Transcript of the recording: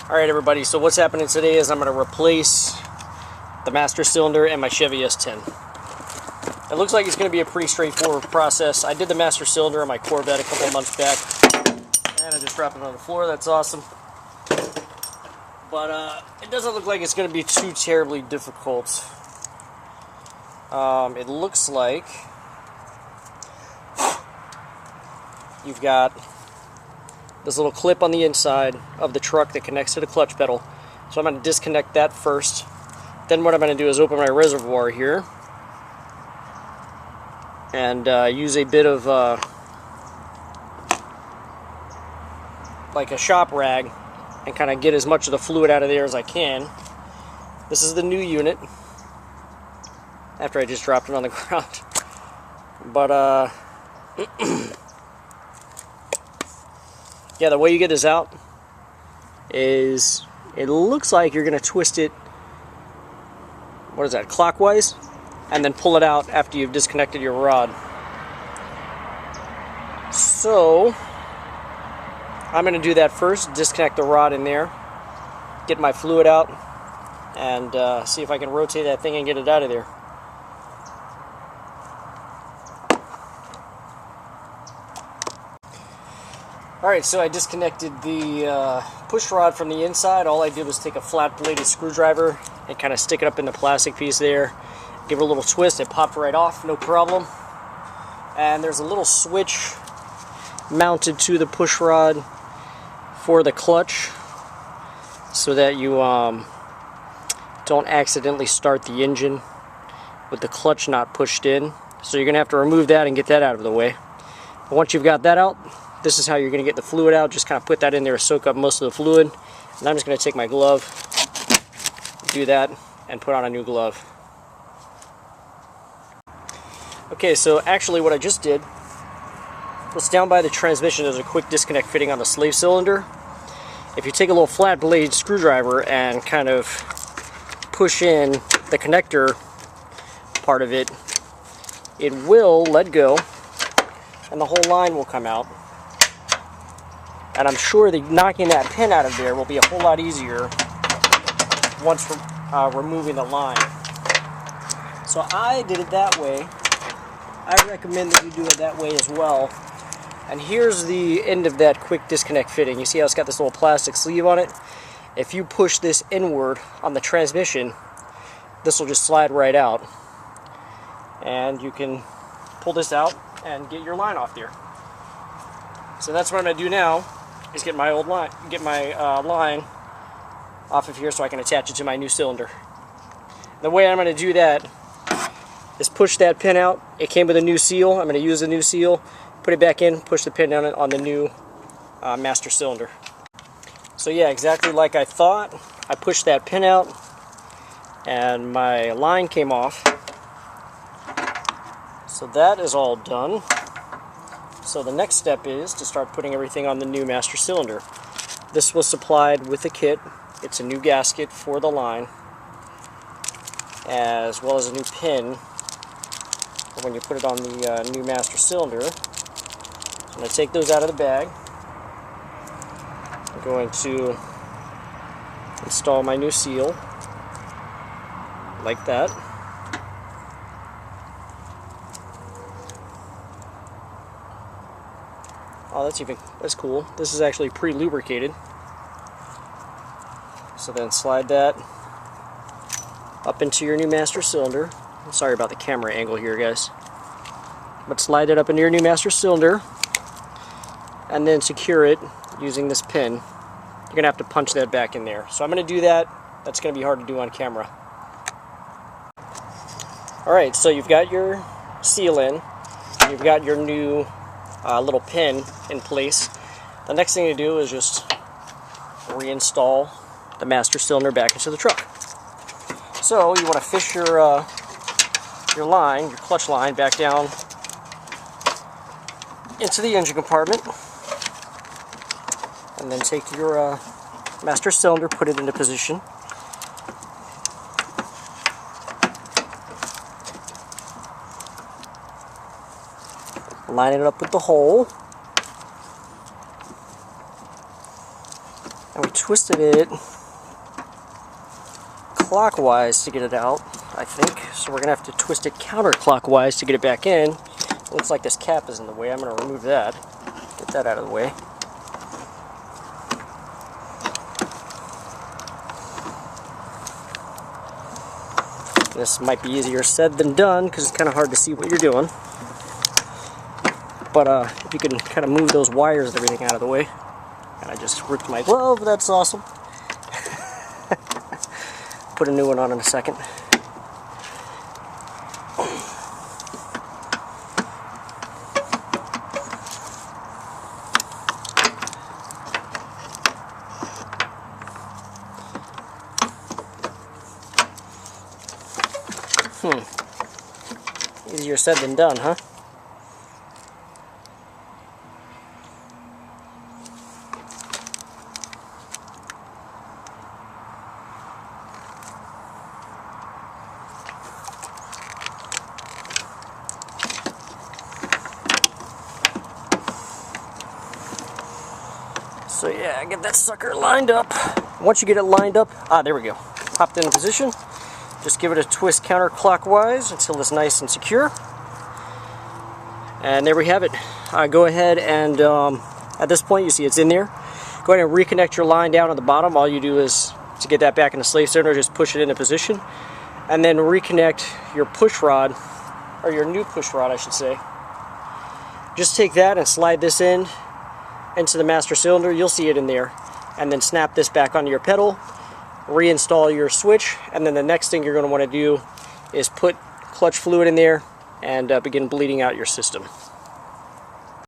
Alright everybody, so what's happening today is I'm going to replace the master cylinder in my Chevy S10. It looks like it's going to be a pretty straightforward process. I did the master cylinder on my Corvette a couple months back, and I just dropped it on the floor. That's awesome. But it doesn't look like it's going to be too terribly difficult. It looks like you've got this little clip on the inside of the truck that connects to the clutch pedal. So I'm going to disconnect that first. Then what I'm going to do is open my reservoir here and use a bit of like a shop rag and kind of get as much of the fluid out of there as I can. This is the new unit after I just dropped it on the ground. But yeah, the way you get this out is it looks like you're going to twist it, what is that, clockwise, and then pull it out after you've disconnected your rod. So I'm going to do that first, disconnect the rod in there, get my fluid out, and see if I can rotate that thing and get it out of there. Alright, so I disconnected the push rod from the inside. All I did was take a flat bladed screwdriver and kind of stick it up in the plastic piece there. Give it a little twist, it popped right off, no problem. And there's a little switch mounted to the push rod for the clutch so that you don't accidentally start the engine with the clutch not pushed in. So you're going to have to remove that and get that out of the way. But once you've got that out, this is how you're going to get the fluid out. Just kind of put that in there, soak up most of the fluid. And I'm just going to take my glove, do that, and put on a new glove. Okay, so actually what I just did was down by the transmission, there's a quick disconnect fitting on the slave cylinder. If you take a little flat blade screwdriver and kind of push in the connector part of it, it will let go and the whole line will come out. And I'm sure that knocking that pin out of there will be a whole lot easier once removing the line. So I did it that way. I recommend that you do it that way as well. And here's the end of that quick disconnect fitting. You see how it's got this little plastic sleeve on it? If you push this inward on the transmission, this will just slide right out. And you can pull this out and get your line off there. So that's what I'm going to do now. Is get my old line, line off of here so I can attach it to my new cylinder. The way I'm going to do that is push that pin out. It came with a new seal. I'm going to use the new seal, put it back in, push the pin down on the new master cylinder. So yeah, exactly like I thought. I pushed that pin out and my line came off. So that is all done. So the next step is to start putting everything on the new master cylinder. This was supplied with a kit. It's a new gasket for the line, as well as a new pin when you put it on the new master cylinder. So I'm going to take those out of the bag. I'm going to install my new seal, like that. Oh, that's cool. This is actually pre-lubricated. So then slide that up into your new master cylinder. I'm sorry about the camera angle here, guys. But slide it up into your new master cylinder and then secure it using this pin. You're going to have to punch that back in there. So I'm going to do that. That's going to be hard to do on camera. Alright, so you've got your seal in. You've got your new little pin in place. The next thing to do is just reinstall the master cylinder back into the truck. So you want to fish your line, your clutch line, back down into the engine compartment, and then take your master cylinder, put it into position. Line it up with the hole. And we twisted it clockwise to get it out, I think. So we're going to have to twist it counterclockwise to get it back in. It looks like this cap is in the way. I'm going to remove that. Get that out of the way. This might be easier said than done because it's kind of hard to see what you're doing. But if you can kind of move those wires and everything out of the way. And I just ripped my glove, that's awesome. Put a new one on in a second. Easier said than done, huh? So yeah, get that sucker lined up. Once you get it lined up, there we go. Popped into position. Just give it a twist counterclockwise until it's nice and secure. And there we have it. Go ahead and, at this point you see it's in there. Go ahead and reconnect your line down at the bottom. All you do is, to get that back in the slave cylinder, just push it into position. And then reconnect your push rod, or your new push rod I should say. Just take that and slide this in into the master cylinder. You'll see it in there. And then snap this back onto your pedal. Reinstall your switch, and then the next thing you're going to want to do is put clutch fluid in there and begin bleeding out your system.